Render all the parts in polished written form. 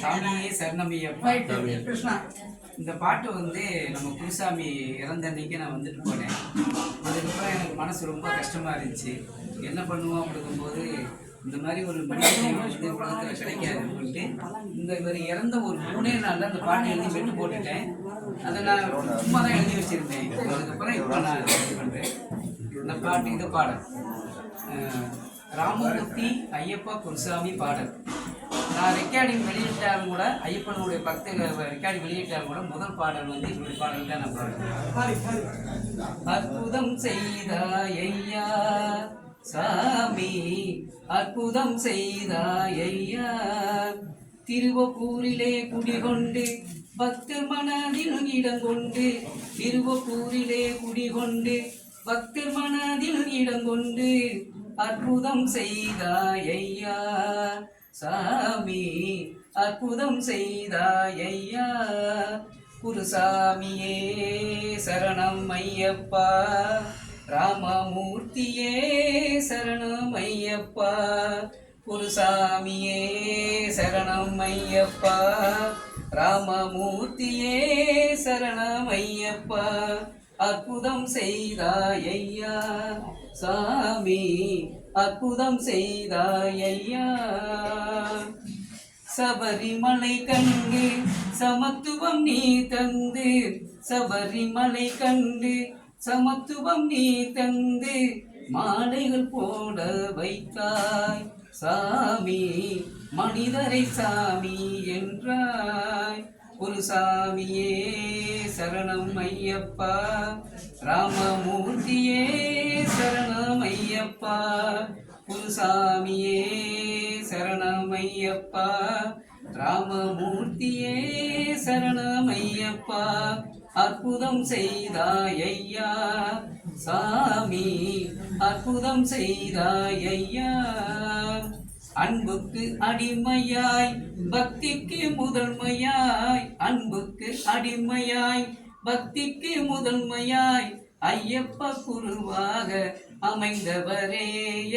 சாமியே சரணமையப்பா. இந்த பாட்டு நம்ம குருசாமி இறந்த அன்னைக்கு நான் வந்துட்டு போனேன். அதுக்கப்புறம் எனக்கு மனசு ரொம்ப கஷ்டமா இருந்துச்சு. என்ன பண்ணுவோம் அப்படிங்கும்போது இந்த மாதிரி ஒரு மனிதன் உலகத்தில் கிடைக்காதுன்னு சொல்லிட்டு இவர் இறந்த ஒரு 3 நாளில் அந்த பாட்டை எழுதி வெட்டு போட்டுட்டேன். அதை நான் சும்மா தான் எழுதி வச்சிருந்தேன். அதுக்கப்புறம் இப்போ நான் இது பண்ணுறேன். இந்த பாட்டு இது பாடல் ராமமூர்த்தி ஐயப்பா குருசாமி பாடல். நான் ரெக்கார்டிங் வெளியிட்டாலும் கூட ஐயப்பனுடைய பக்தர்கள் ரெக்கார்டிங் வெளியிட்டாலும் கூட முதல் பாடல் இவருடைய பாடல் தான் நான் பாடுறேன். அற்புதம் செய்தாய் ஐயா சாமி, அற்புதம் செய்தாய் ஐயா, திருவப்பூரிலே குடிகொண்டு பக்தர் மனதில் இடம் கொண்டு, திருவப்பூரிலே குடிகொண்டு பக்தர் மனதில் இடம் கொண்டு, அற்புதம் செய்தாய் ஐயா சாமி, அற்புதம் செய்தாய் ஐயா. குருசாமியே சரணம் ஐயப்பா, ராமமூர்த்தியே சரணம் ஐயப்பா. குருசாமியே சரணம் ஐயப்பா, ராமமூர்த்தியே சரணம் ஐயப்பா. அற்புதம் செய்தாய் ஐயா சாமி, அற்புதம் செய்தாய் ஐயா. சபரிமலை கண்டு சமத்துவம் நீ தந்து, சபரிமலை கண்டு சமத்துவம் நீ தந்து, மாலைகள் போட வைத்தாய் சாமி, மனிதரை சாமி என்றாய். குருசாமியே சரணம் ஐயப்பா, ராமமூர்த்தியே சரணம் ஐயப்பா. குருசாமியே சரணம் ஐயப்பா, ராமமூர்த்தியே சரணம் ஐயப்பா. அற்புதம் செய்தாய் ஐயா சாமி, அற்புதம் செய்தாய் ஐயா. அன்புக்கு அடிமையாய் பக்திக்கு முதன்மையாய், அன்புக்கு அடிமையாய் பக்திக்கு முதன்மையாய், ஐயப்ப குருவாக அமைந்தவரே,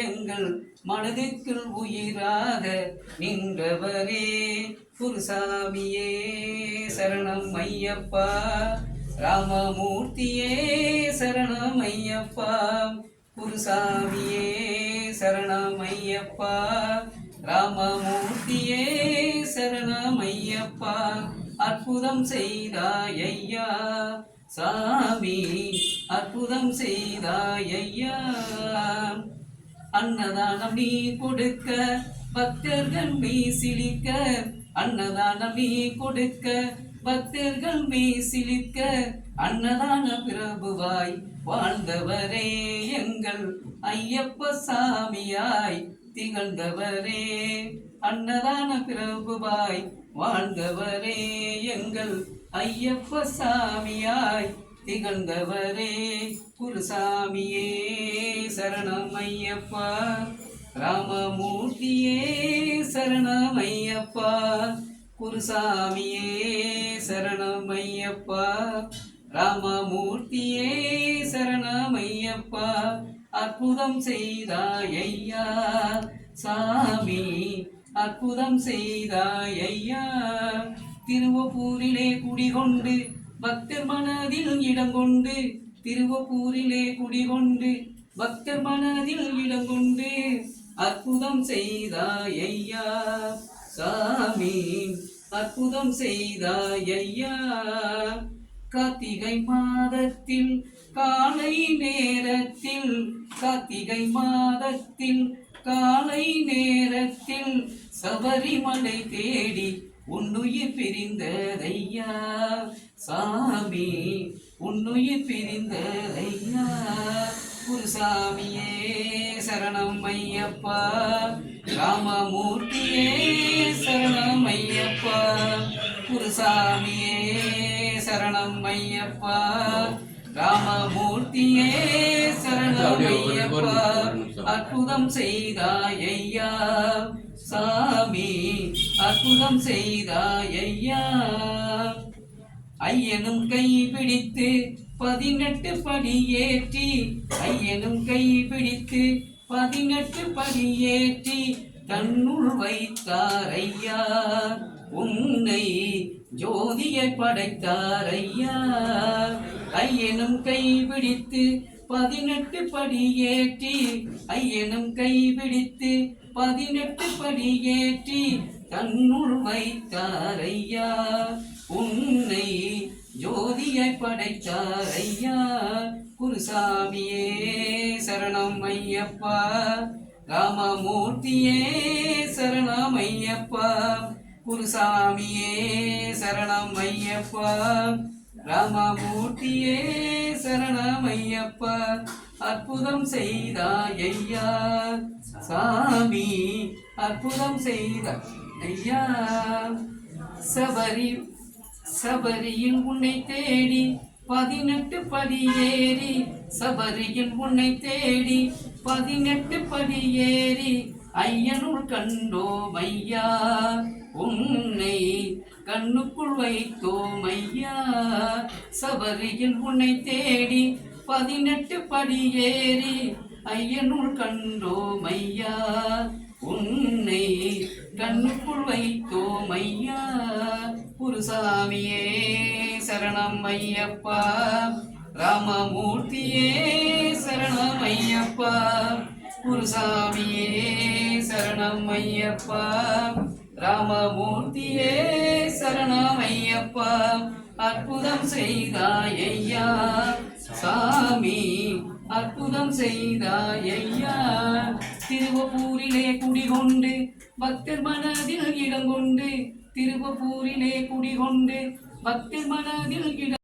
எங்கள் மனதிற்குள் உயிராக நின்றவரே. குருசாமியே சரணம் ஐயப்பா, ராமமூர்த்தியே சரணம் ஐயப்பா. குருசாமியே சரணம் ஐயப்பா, ராமமூர்த்தியே சரணம் ஐயப்பா. அற்புதம் செய்தாய் ஐயா சாமி, அற்புதம் செய்தாய் ஐயா. அன்னதானம் நீ கொடுக்க பக்தர்கள் நீ சிலிக்க, அன்னதானம் நீ கொடுக்க பக்தர்கள் நீ சிலிக்க, அன்னதான பிரபுவாய் வாழ்ந்தவரே, எங்கள் ஐயப்ப சாமியாய் திகழ்ந்தவரே. அன்னதான பிரபுவாய் வாழ்ந்தவரே, எங்கள் ஐயப்ப சாமியாய் திகழ்ந்தவரே. குருசாமியே சரணம் ஐயப்பா, ராமமூர்த்தியே சரணம் ஐயப்பா. குருசாமியே சரணம் ஐயப்பா, ராமமூர்த்தியே சரணம் ஐயப்பா. அற்புதம் செய்தாய் ஐயா சாமி, அற்புதம் செய்தாய் ஐயா. திருவப்பூரிலே குடிகொண்டு பக்தர் மனதில் இடம் கொண்டு, திருவப்பூரிலே குடிகொண்டு பக்தர் மனதில் இடம் கொண்டு, அற்புதம் செய்தாய் ஐயா சாமி, அற்புதம் செய்தாய் ஐயா. கார்த்திகை மாதத்தில் காலை நேரத்தில், கார்த்திகை மாதத்தில் காலை நேரத்தில், சபரிமலை தேடி உன்னுயிர் பிரிந்ததையா சாமி, உன்னுயிர் பிரிந்ததையா. குருசாமியே சரணம் ஐயப்பா, ராமமூர்த்தியே சரணம் ஐயப்பா. குருசாமியே சரணம் ஐயப்பா, ராமமூர்த்தியே சரணம் ஐயப்பா. அற்புதம் செய்தாய் ஐயா சாமி, அற்புதம் செய்தாய் ஐயா. ஐயனும் கை பிடித்து 18 படியேற்றி, ஐயனும் கை பிடித்து 18 படியேற்றி, தன்னுள் வைத்தார் ஐயா, உன்னை ஜோதியை படைத்தார் ஐயா. ஐயனும் கைபிடித்து 18 படி ஏற்றி, ஐயனும் கைபிடித்து 18 படி ஏற்றி தன்னுள் வைத்தார் ஐயா, உன்னை ஜோதியை படைத்தார் ஐயா. குருசாமியே சரணம் ஐயப்பா, ராமமூர்த்தியே சரணம் ஐயப்பா. குருசாமியே சரணம் ஐயப்பா, ராமமூர்த்தியே சரணம் ஐயப்பா. அற்புதம் செய்தாய் ஐயா சாமி, அற்புதம் செய்தாய் ஐயா. சபரியில் உன்னை தேடி 18 படி ஏறி, சபரியில் உன்னை தேடி 18 படி ஏறி ஐயனுள் கண்டோம் ஐயா, உன்னை கண்ணுக்குள் வைத்தோம் ஐயா. சபரியில் உன்னை தேடி 18 படி ஏறி ஐயனுள் கண்டோம் ஐயா, உன்னை கண்ணுக்குள் வைத்தோம் ஐயா. குருசாமியே சரணம் ஐயப்பா, ராமமூர்த்தியே சரணம் ஐயப்பா. குருசாமியே சரணம் ஐயப்பா, ராமமூர்த்தியே சரணம் ஐயப்பா. அற்புதம் செய்தாய் ஐயா சாமி, அற்புதம் செய்தாய் ஐயா. திருவப்பூரிலே குடிகொண்டு பக்தர் மனதில் இடம் கொண்டு, திருவப்பூரிலே குடிகொண்டு பக்தர் மனதில் இடம்